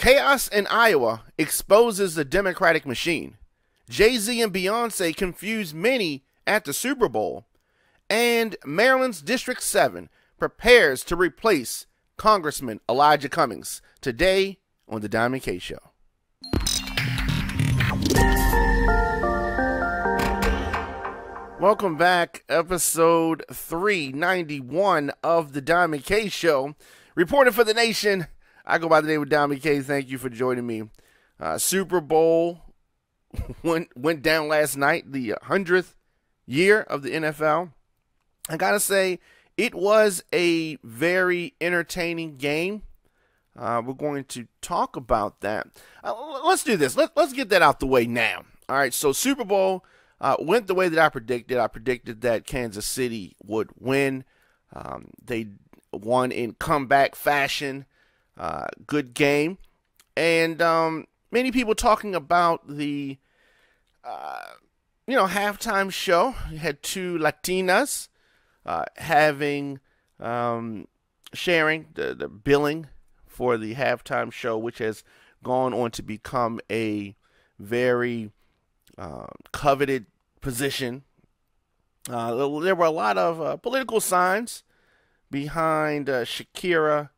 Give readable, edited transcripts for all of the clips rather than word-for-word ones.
Chaos in Iowa exposes the Democratic machine. Jay-Z and Beyonce confuse many at the Super Bowl. And Maryland's District 7 prepares to replace Congressman Elijah Cummings. Today on The Diamond K Show. Welcome back, episode 391 of The Diamond K Show. Reporting for the nation, I go by the name of Diamond K. Thank you for joining me. Super Bowl went down last night, the 100th year of the NFL. I gotta say, it was a very entertaining game. We're going to talk about that. Let's do this. Let's get that out the way now. All right, so Super Bowl went the way that I predicted. I predicted that Kansas City would win. They won in comeback fashion. Good game. And many people talking about the halftime show. You had two Latinas sharing the billing for the halftime show, which has gone on to become a very coveted position. There were a lot of political signs behind Shakira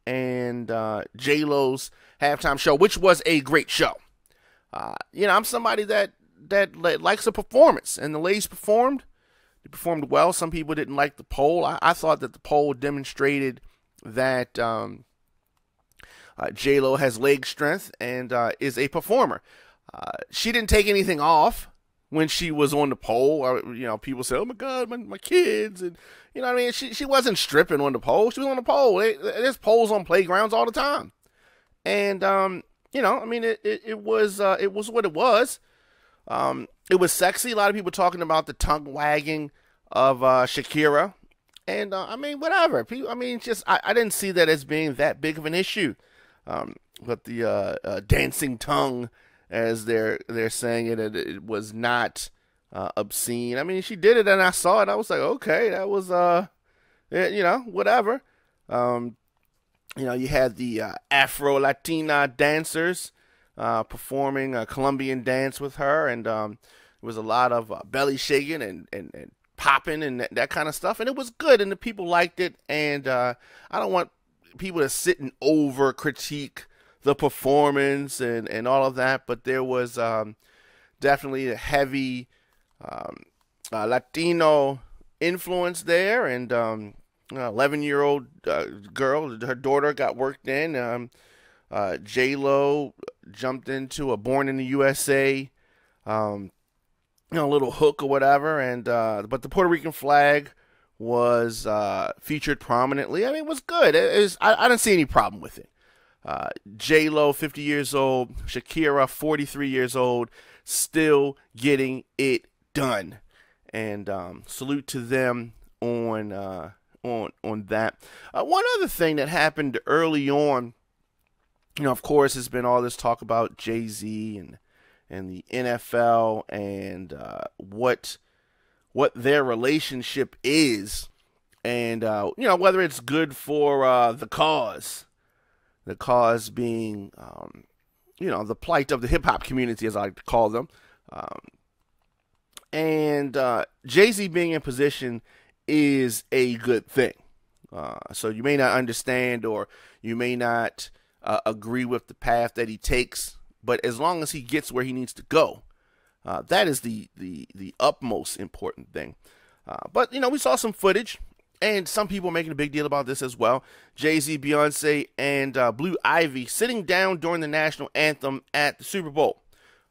and J-Lo's halftime show, which was a great show. I'm somebody that likes a performance, and the ladies performed. They performed well. Some people didn't like the poll. I thought that the poll demonstrated that J-Lo has leg strength and is a performer. She didn't take anything off when she was on the pole. People say, "Oh my God, my kids," and She wasn't stripping on the pole. She was on the pole. There's poles on playgrounds all the time, and it was what it was. It was sexy. A lot of people talking about the tongue wagging of Shakira, and whatever. I didn't see that as being that big of an issue. But the dancing tongue, as they're saying it was not obscene. She did it, and I saw it. I was like, okay, that was whatever. You had the Afro-Latina dancers performing a Colombian dance with her, and there was a lot of belly shaking and popping and that kind of stuff, and it was good, and the people liked it. And I don't want people to sit and over critique the performance and all of that, but there was definitely a heavy Latino influence there, and 11-year-old girl, her daughter got worked in. J-Lo jumped into a Born in the USA, little hook or whatever, and but the Puerto Rican flag was featured prominently. It was good. I didn't see any problem with it. J-Lo, 50 years old, Shakira, 43 years old, still getting it done, and salute to them on that. One other thing that happened early on, of course, has been all this talk about Jay-Z and the NFL and what their relationship is, and whether it's good for the cause. The cause being, the plight of the hip-hop community, as I like to call them. And Jay-Z being in position is a good thing. So you may not understand, or you may not agree with the path that he takes, but as long as he gets where he needs to go, that is the utmost important thing. But we saw some footage, and some people making a big deal about this as well. Jay-Z, Beyonce, and Blue Ivy sitting down during the national anthem at the Super Bowl.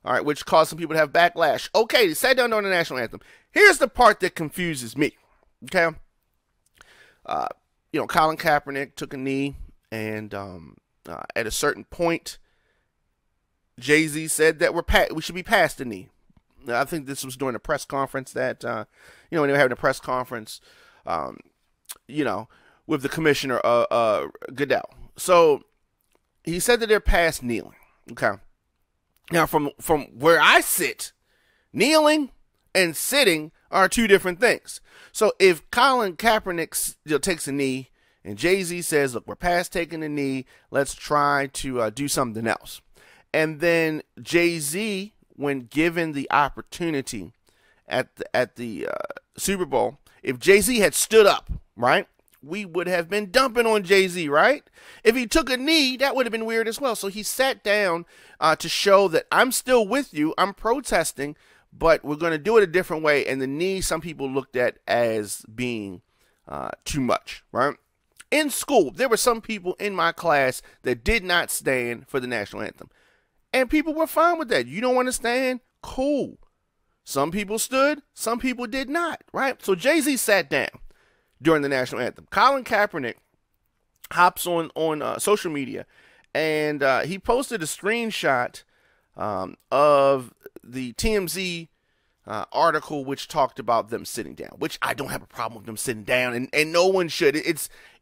All right, which caused some people to have backlash. Okay, they sat down during the national anthem. Here's the part that confuses me. Okay, Colin Kaepernick took a knee, and at a certain point, Jay-Z said that we should be past the knee. I think this was during a press conference that when they were having a press conference, with the commissioner, Goodell. So he said that they're past kneeling. Okay. Now, from where I sit, kneeling and sitting are two different things. So if Colin Kaepernick takes a knee And Jay-Z says, look, we're past taking the knee. Let's try to do something else. And then Jay-Z, when given the opportunity at the Super Bowl, if Jay-Z had stood up, right, we would have been dumping on Jay-Z, right? If he took a knee, that would have been weird as well. So he sat down to show that I'm still with you. I'm protesting, but we're going to do it a different way. And the knee, some people looked at as being too much, right? In school, there were some people in my class that did not stand for the national anthem. And people were fine with that. You don't understand? Cool. Some people stood, some people did not, right? So Jay-Z sat down during the national anthem. Colin Kaepernick hops on social media, and he posted a screenshot of the TMZ article which talked about them sitting down, which I don't have a problem with them sitting down, and no one should.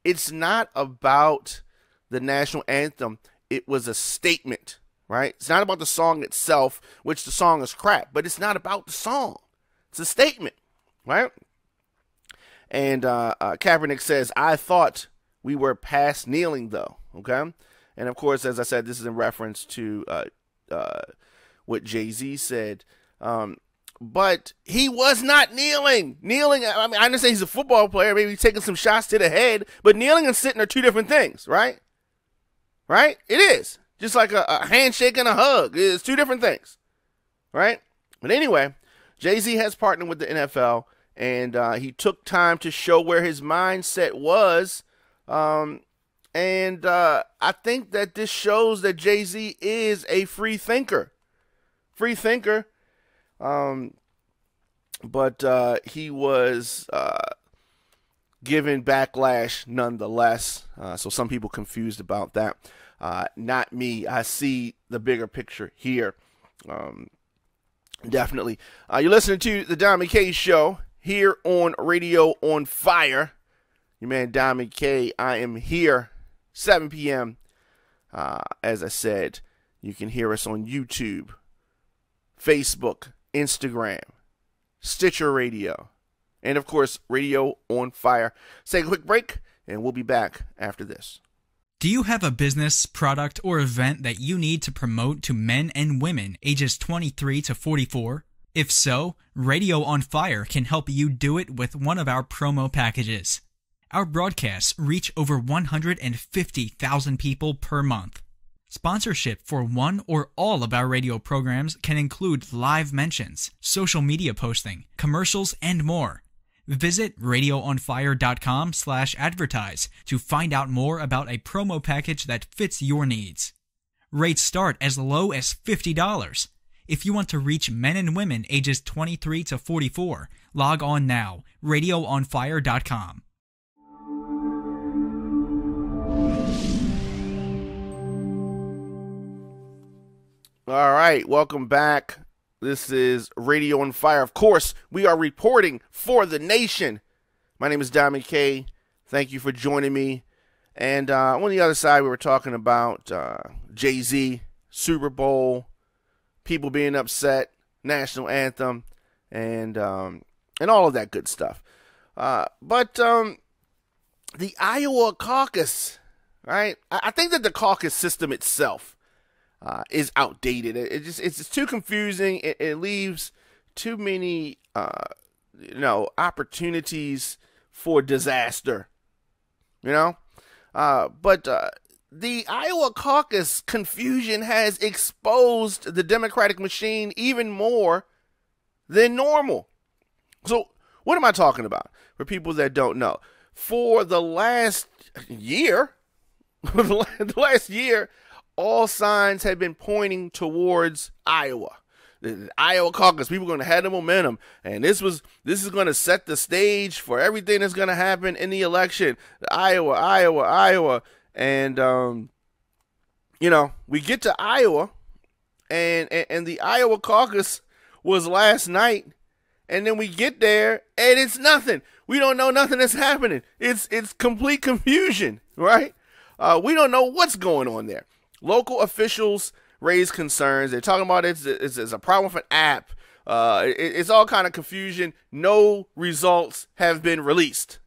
It's not about the national anthem. It was a statement, right? It's not about the song itself, which the song is crap, but it's not about the song. It's a statement, right? And Kaepernick says, I thought we were past kneeling, though, okay? And, of course, as I said, this is in reference to what Jay-Z said. But he was not kneeling. Kneeling, I mean, I understand he's a football player, maybe taking some shots to the head, but kneeling and sitting are two different things, right? Right? It is. Just like a handshake and a hug. It's two different things, right? But anyway, Jay-Z has partnered with the NFL, and he took time to show where his mindset was. And I think that this shows that Jay-Z is a free thinker. Free thinker. But he was given backlash nonetheless. So some people confused about that. Not me. I see the bigger picture here. Definitely. You're listening to the Diamond K Show here on Radio on Fire. Your man Diamond K. I am here 7 p.m. As I said, you can hear us on YouTube, Facebook, Instagram, Stitcher Radio, and of course, Radio on Fire. Let's take a quick break, and we'll be back after this. Do you have a business, product, or event that you need to promote to men and women ages 23 to 44? If so, Radio on Fire can help you do it with one of our promo packages. Our broadcasts reach over 150,000 people per month. Sponsorship for one or all of our radio programs can include live mentions, social media posting, commercials, and more. Visit radioonfire.com/advertise to find out more about a promo package that fits your needs. Rates start as low as $50. If you want to reach men and women ages 23 to 44, log on now, radioonfire.com. All right, welcome back. This is Radio on Fire. Of course, we are reporting for the nation. My name is Diamond K. Thank you for joining me. And on the other side, we were talking about Jay-Z, Super Bowl, people being upset, national anthem, and all of that good stuff. But the Iowa Caucus, right? I think that the caucus system itself is outdated. It's too confusing. It leaves too many opportunities for disaster. But the Iowa Caucus confusion has exposed the Democratic machine even more than normal. So what am I talking about? For people that don't know, for the last year, all signs have been pointing towards Iowa. The Iowa Caucus, people are going to have the momentum, and this is going to set the stage for everything that's going to happen in the election. Iowa, and we get to Iowa, and the Iowa Caucus was last night, and then we get there, and it's nothing. We don't know nothing that's happening. It's complete confusion, right? We don't know what's going on there. Local officials raise concerns. They're talking about it's a problem with an app. It's all kind of confusion. No results have been released.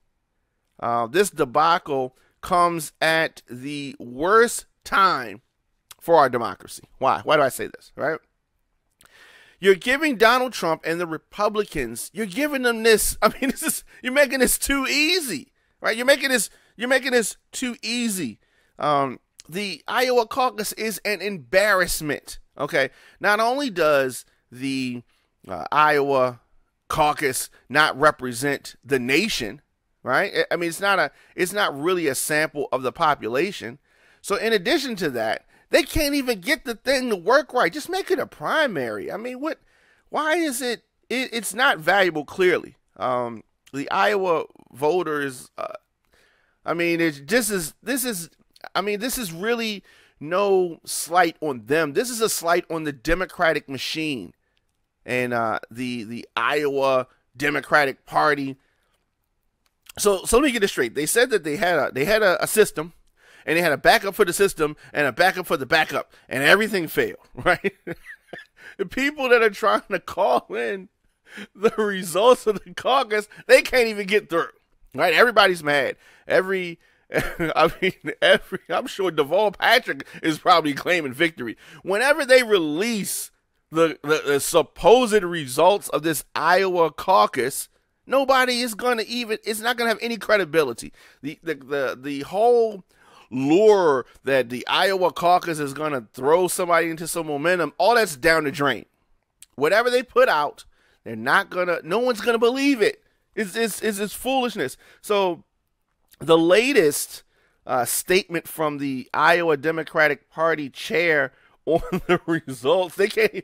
This debacle comes at the worst time for our democracy. Why? Why do I say this, right? You're giving Donald Trump and the Republicans, you're giving them this. I mean, you're making this too easy, right? You're making this too easy. The Iowa caucus is an embarrassment. Okay. Not only does the Iowa caucus not represent the nation, right? I mean, it's not really a sample of the population. So in addition to that, they can't even get the thing to work right. Just make it a primary. I mean, why is it's not valuable, clearly. The Iowa voters, this is really no slight on them. This is a slight on the Democratic machine and the Iowa Democratic Party. So let me get this straight. They said that they had a system, and they had a backup for the system and a backup for the backup, and everything failed, right? The people that are trying to call in the results of the caucus, they can't even get through, right? Everybody's mad. I'm sure Deval Patrick is probably claiming victory. Whenever they release the supposed results of this Iowa caucus, nobody is going to it's not going to have any credibility. The whole lure that the Iowa caucus is going to throw somebody into some momentum, all that's down the drain. Whatever they put out, no one's going to believe it. It's foolishness. So the latest statement from the Iowa Democratic Party chair on the results, they can't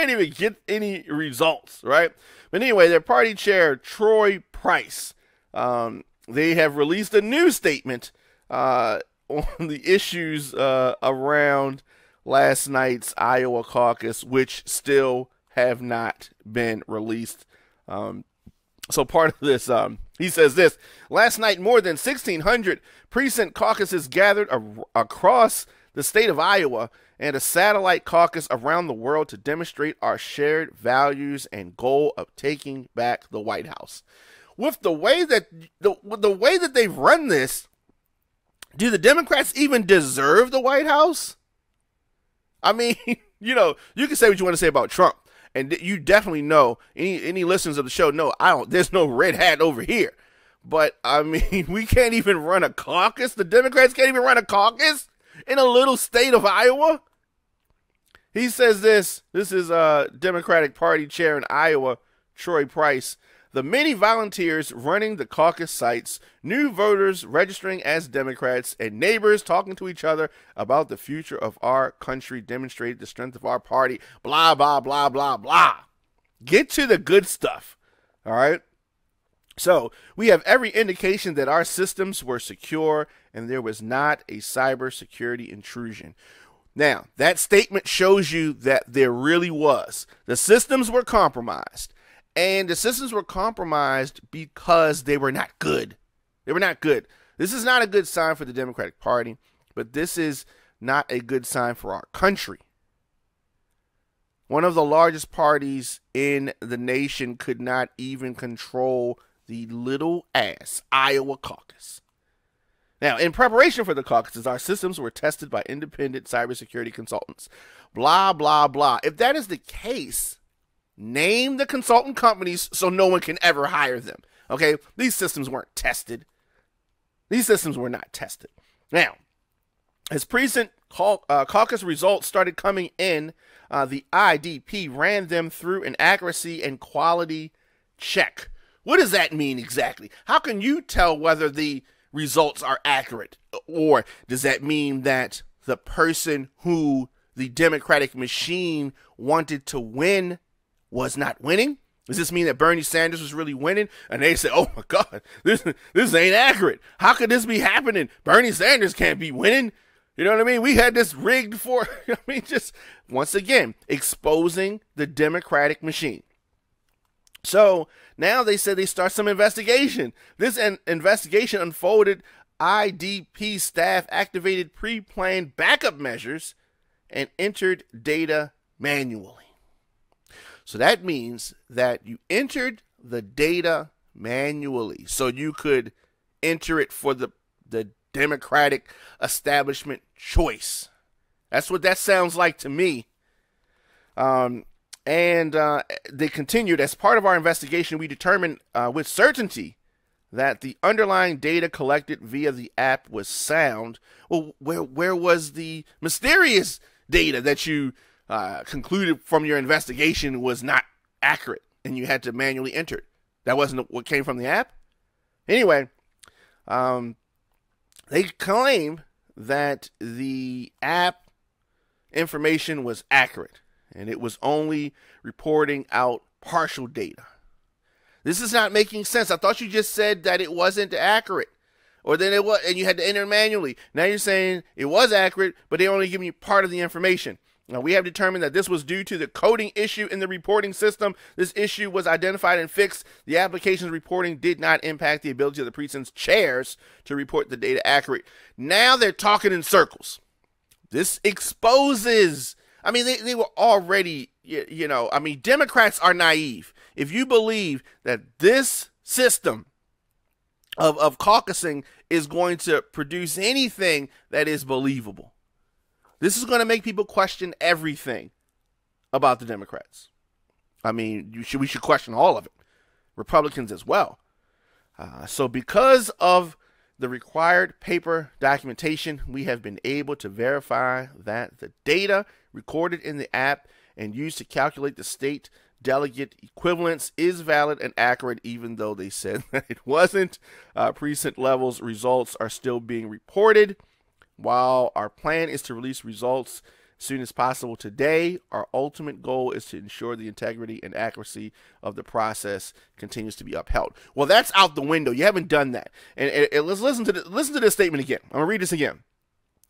even get any results, right? But anyway, their party chair, Troy Price, they have released a new statement on the issues around last night's Iowa caucus, which still have not been released. So part of this, he says this: last night, more than 1,600 precinct caucuses gathered across the state of Iowa and a satellite caucus around the world to demonstrate our shared values and goal of taking back the White House. With the way that they've run this, do the Democrats even deserve the White House? I mean, you can say what you want to say about Trump, and you definitely know, any listeners of the show know, there's no red hat over here. But I mean, we can't even run a caucus. The Democrats can't even run a caucus in a little state of Iowa. He says this is Democratic Party chair in Iowa, Troy Price. The many volunteers running the caucus sites, new voters registering as Democrats, and neighbors talking to each other about the future of our country demonstrated the strength of our party. Blah, blah, blah, blah, blah. Get to the good stuff. All right. So we have every indication that our systems were secure and there was not a cybersecurity intrusion. Now, that statement shows you that there really was. The systems were compromised. And the systems were compromised because they were not good. They were not good. This is not a good sign for the Democratic Party, but this is not a good sign for our country. One of the largest parties in the nation could not even control the little ass Iowa caucus. Now, in preparation for the caucuses, our systems were tested by independent cybersecurity consultants. Blah, blah, blah. If that is the case, name the consultant companies so no one can ever hire them. Okay? These systems weren't tested. These systems were not tested. Now, as precinct caucus results started coming in, the IDP ran them through an accuracy and quality check. What does that mean exactly? How can you tell whether the results are accurate? Or does that mean that the person who the Democratic machine wanted to win was not winning? Does this mean that Bernie Sanders was really winning? And they say, oh my God, this ain't accurate. How could this be happening? Bernie Sanders can't be winning. You know what I mean? We had this rigged for, just once again, exposing the Democratic machine. So now they said they start some investigation. This investigation unfolded. IDP staff activated pre-planned backup measures and entered data manually. So that means that you entered the data manually so you could enter it for the Democratic establishment choice. That's what that sounds like to me. They continued, as part of our investigation, we determined with certainty that the underlying data collected via the app was sound. Well, where was the mysterious data that you concluded from your investigation was not accurate and you had to manually enter it? That wasn't what came from the app? Anyway, they claim that the app information was accurate and it was only reporting out partial data. This is not making sense. I thought you just said that it wasn't accurate, or then it was, and you had to enter manually. Now you're saying it was accurate, but they only give you part of the information. Now, we have determined that this was due to the coding issue in the reporting system. This issue was identified and fixed. The application's reporting did not impact the ability of the precinct's chairs to report the data accurate. Now they're talking in circles. This exposes. I mean, they were already, Democrats are naive. If you believe that this system of caucusing is going to produce anything that is believable, this is going to make people question everything about the Democrats. I mean, we should question all of it. Republicans as well. So because of the required paper documentation, we have been able to verify that the data recorded in the app and used to calculate the state delegate equivalence is valid and accurate, even though they said that it wasn't. Precinct levels results are still being reported. While our plan is to release results as soon as possible today, our ultimate goal is to ensure the integrity and accuracy of the process continues to be upheld. Well, that's out the window. You haven't done that. And let's listen to this statement again. I'm going to read this again.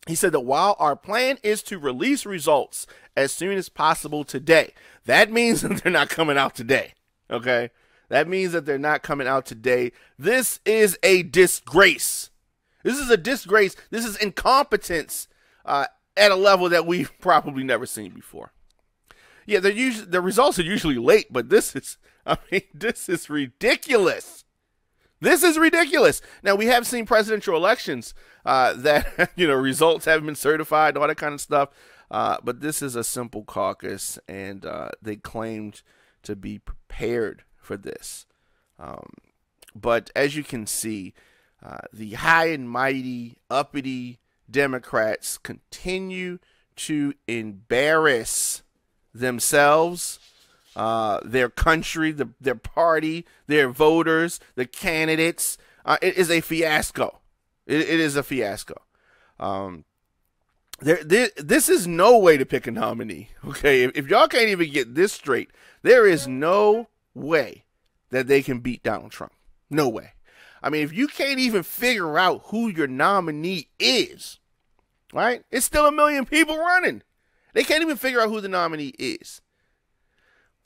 He said that while our plan is to release results as soon as possible today, that means that they're not coming out today, okay? That means that they're not coming out today. This is a disgrace. This is a disgrace. This is incompetence at a level that we've probably never seen before. Yeah, the results are usually late, but this is ridiculous. This is ridiculous. Now, we have seen presidential elections that, results haven't been certified, all that kind of stuff. But this is a simple caucus, and they claimed to be prepared for this. But as you can see, the high and mighty, uppity Democrats continue to embarrass themselves, their country, their party, their voters, the candidates. It is a fiasco. It is a fiasco. This is no way to pick a nominee. Okay, if y'all can't even get this straight, there is no way that they can beat Donald Trump. No way. I mean, if you can't even figure out who your nominee is, right? It's still 1 million people running. They can't even figure out who the nominee is.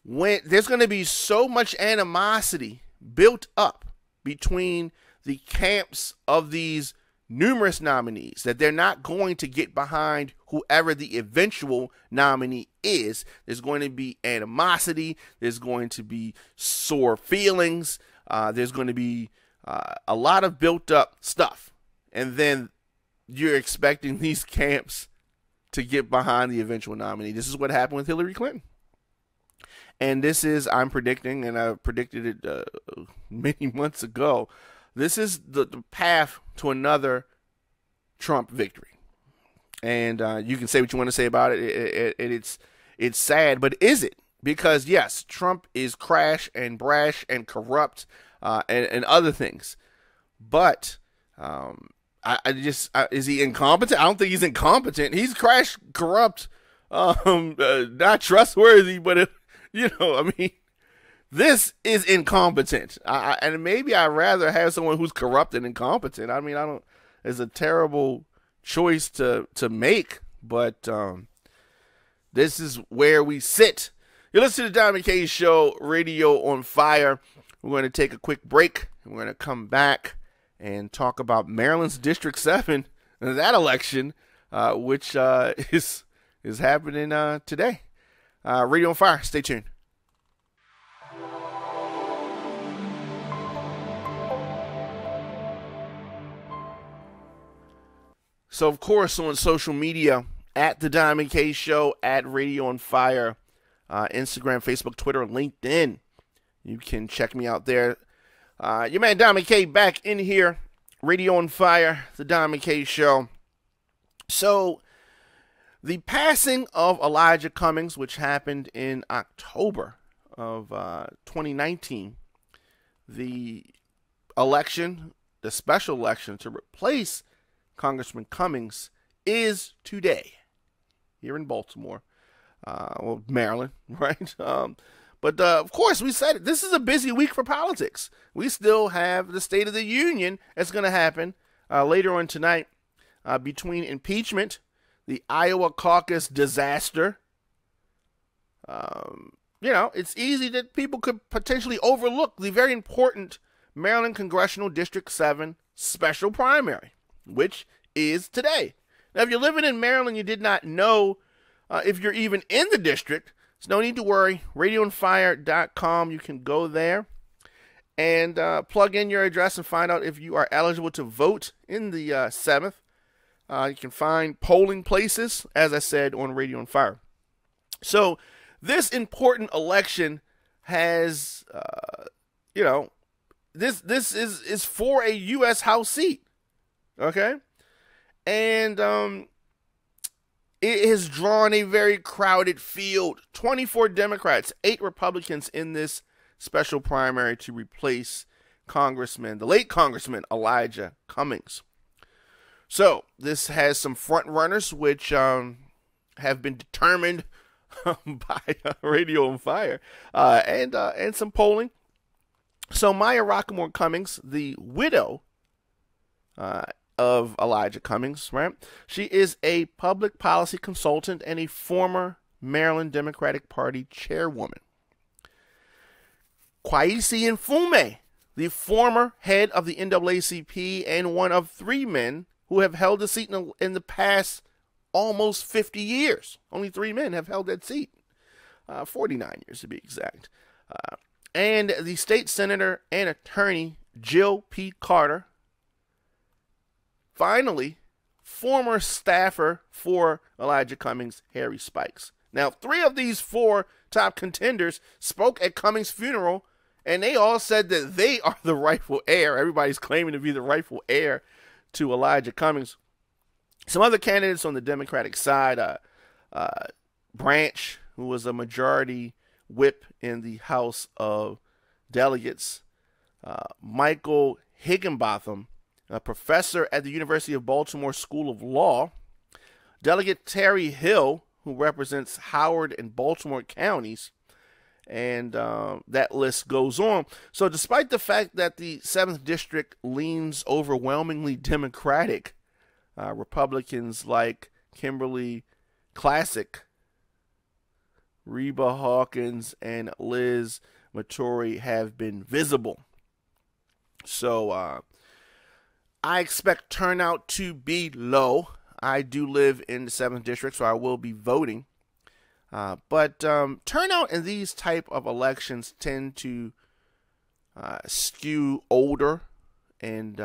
When there's going to be so much animosity built up between the camps of these numerous nominees that they're not going to get behind whoever the eventual nominee is. There's going to be animosity. There's going to be sore feelings. There's going to be a lot of built up stuff. And then you're expecting these camps to get behind the eventual nominee. This is what happened with Hillary Clinton. And this is, I'm predicting, and I predicted it many months ago, this is the path to another Trump victory. And you can say what you want to say about it. It's sad, but is it? Because, yes, Trump is crash and brash and corrupt and other things. But is he incompetent? I don't think he's incompetent. He's crash, corrupt, not trustworthy, but, this is incompetent. And maybe I'd rather have someone who's corrupt and incompetent. I mean, it's a terrible choice to make, but this is where we sit. You listen to the Diamond K Show, Radio on Fire. We're going to take a quick break. We're going to come back and talk about Maryland's District 7, that election, which is happening today. Radio on Fire. Stay tuned. So, of course, on social media, at The Diamond K Show, at Radio on Fire, Instagram, Facebook, Twitter, LinkedIn. You can check me out there. Your man Diamond K back in here. Radio on Fire, The Diamond K Show. So, the passing of Elijah Cummings, which happened in October of 2019, the election, the special election to replace Congressman Cummings is today here in Baltimore, well, Maryland, right? But of course, we said it. This is a busy week for politics. We still have the State of the Union that's going to happen later on tonight between impeachment, the Iowa Caucus disaster. It's easy that people could potentially overlook the very important Maryland Congressional District 7 special primary, which is today. Now, if you're living in Maryland, you did not know if you're even in the district, so no need to worry. RadioOnFire.com, you can go there and plug in your address and find out if you are eligible to vote in the 7th. You can find polling places, as I said, on Radio on Fire. So this important election has, this is for a U.S. House seat, okay? And it has drawn a very crowded field. 24 Democrats, 8 Republicans in this special primary to replace the late Congressman Elijah Cummings. So this has some front runners, which have been determined by Radio on Fire, and some polling. So Maya Rockamore Cummings, the widow of Elijah Cummings, right? She is a public policy consultant and a former Maryland Democratic Party chairwoman. Kwesi Mfume, the former head of the NAACP and one of 3 men who have held the seat in the past almost 50 years. Only 3 men have held that seat. 49 years to be exact. And the state senator and attorney, Jill P. Carter. Finally, former staffer for Elijah Cummings, Harry Spikes. Now, 3 of these 4 top contenders spoke at Cummings' funeral, and they all said that they are the rightful heir. Everybody's claiming to be the rightful heir to Elijah Cummings. Some other candidates on the Democratic side, Branch, who was a majority whip in the House of Delegates, Michael Higginbotham, a professor at the University of Baltimore School of Law, Delegate Terry Hill, who represents Howard and Baltimore counties, and that list goes on. So despite the fact that the 7th District leans overwhelmingly Democratic, Republicans like Kimberly Classic, Reba Hawkins, and Liz Mattori have been visible. So I expect turnout to be low. I do live in the 7th District, so I will be voting. But turnout in these type of elections tend to skew older, and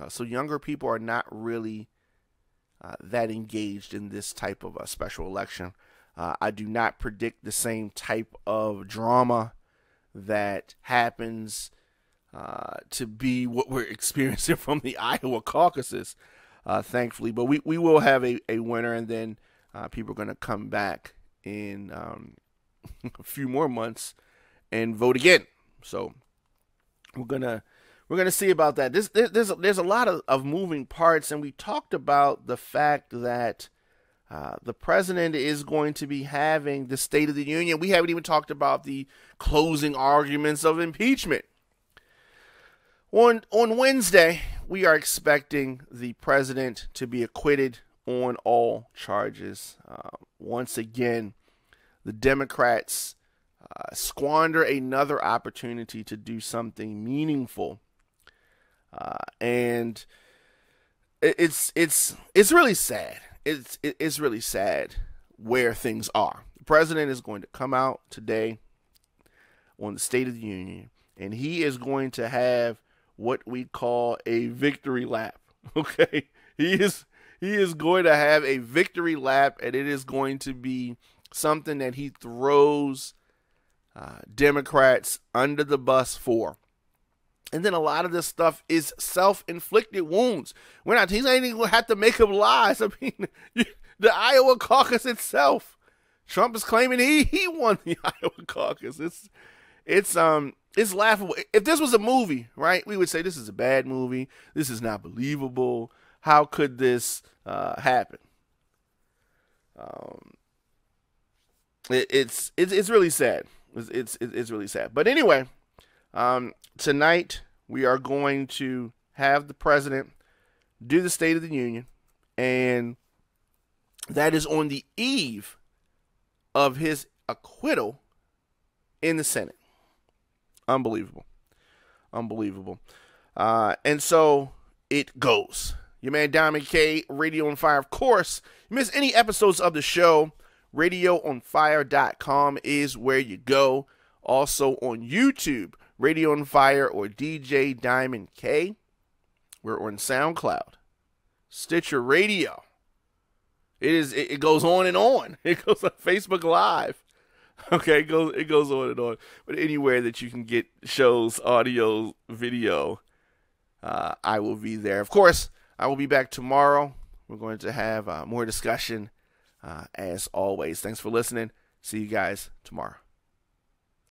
so younger people are not really that engaged in this type of a special election. I do not predict the same type of drama that happens to be what we're experiencing from the Iowa caucuses, thankfully. But we will have a winner, and then people are going to come back in a few more months and vote again. So we're gonna see about that. There's a lot of moving parts, and we talked about the fact that the president is going to be having the State of the Union. We haven't even talked about the closing arguments of impeachment. On Wednesday, we are expecting the president to be acquitted on all charges. Once again, the Democrats squander another opportunity to do something meaningful, and it's really sad. It's really sad where things are. The president is going to come out today on the State of the Union, and he is going to have what we call a victory lap. Okay, he is He is going to have a victory lap, and it is going to be something that he throws Democrats under the bus for. And then a lot of this stuff is self-inflicted wounds. He's not even going to have to make up lies. I mean, the Iowa Caucus itself, Trump is claiming he won the Iowa Caucus. It's laughable. If this was a movie, right, we would say this is a bad movie. This is not believable. How could this happen? It's really sad. It's really sad. But anyway, tonight we are going to have the president do the State of the Union, and that is on the eve of his acquittal in the Senate. Unbelievable. And so it goes. Your man Diamond K, Radio on Fire. Of course, you miss any episodes of the show, radioonfire.com is where you go. Also on YouTube, Radio on Fire or DJ Diamond K. We're on SoundCloud, Stitcher Radio. It goes on and on. It goes on Facebook Live. Okay, it goes on and on. But anywhere that you can get shows, audio, video, I will be there. Of course, I will be back tomorrow. We're going to have more discussion as always. Thanks for listening. See you guys tomorrow.